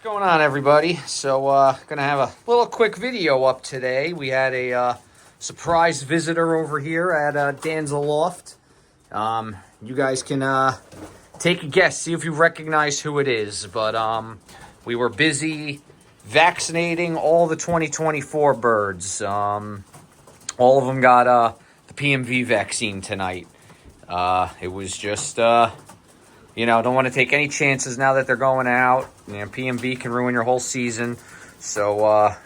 Going on, everybody? So gonna have a little quick video up today. We had a surprise visitor over here at Danza Loft. You guys can take a guess, see if you recognize who it is. But we were busy vaccinating all the 2024 birds. All of them got the PMV vaccine tonight. It was just don't want to take any chances now that they're going out. PMV can ruin your whole season. So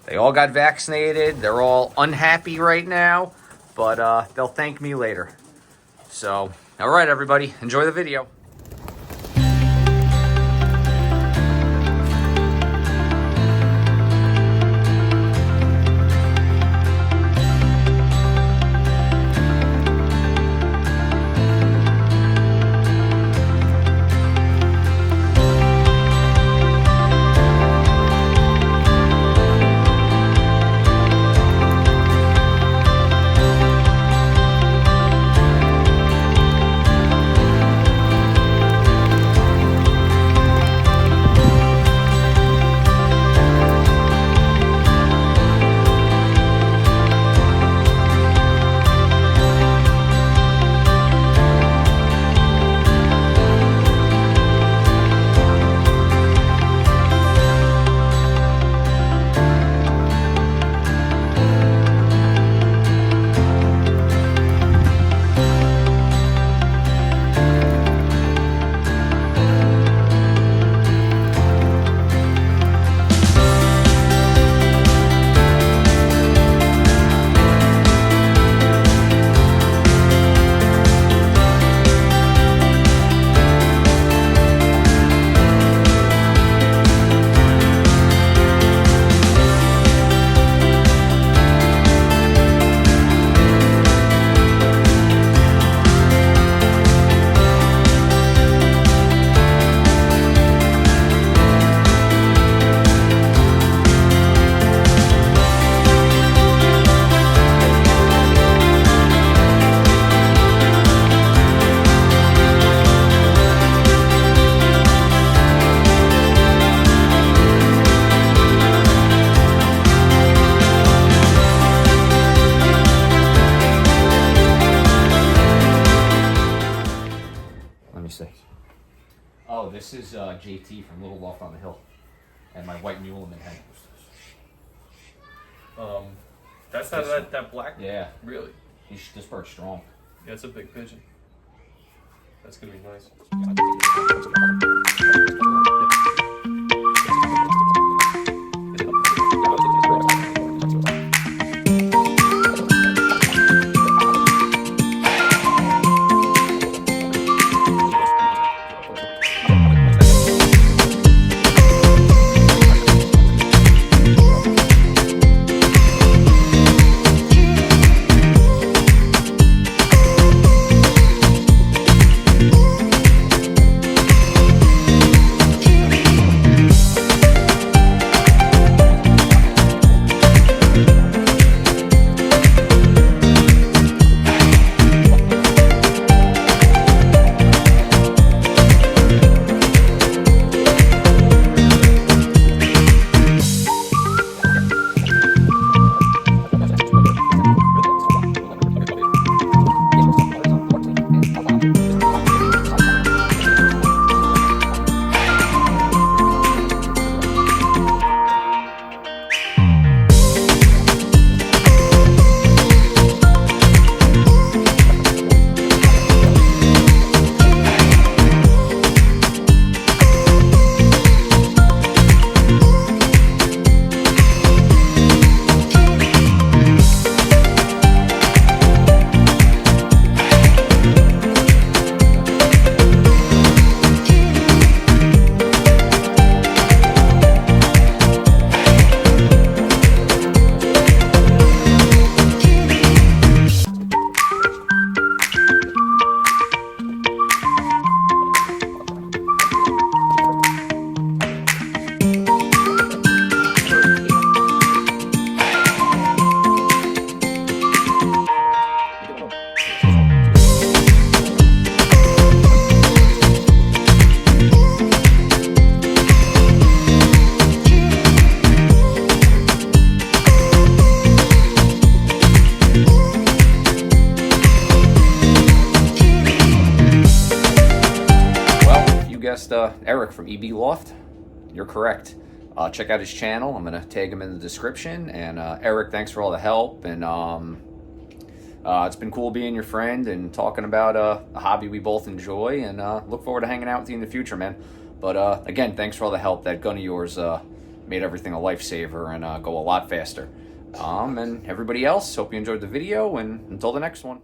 they all got vaccinated. They're all unhappy right now, but they'll thank me later. So, all right, everybody, enjoy the video. Oh, this is JT from Little Loft on the Hill, and my white mule in the hen. That's not that black. Yeah, Really? this bird's strong. Yeah, it's a big pigeon. That's gonna be nice. guessed Eric from EB Loft. You're correct. Check out his channel. I'm going to tag him in the description. And Eric, thanks for all the help. And it's been cool being your friend and talking about a hobby we both enjoy. And look forward to hanging out with you in the future, man. But again, thanks for all the help. That gun of yours made everything a lifesaver and go a lot faster. And everybody else, hope you enjoyed the video. And until the next one.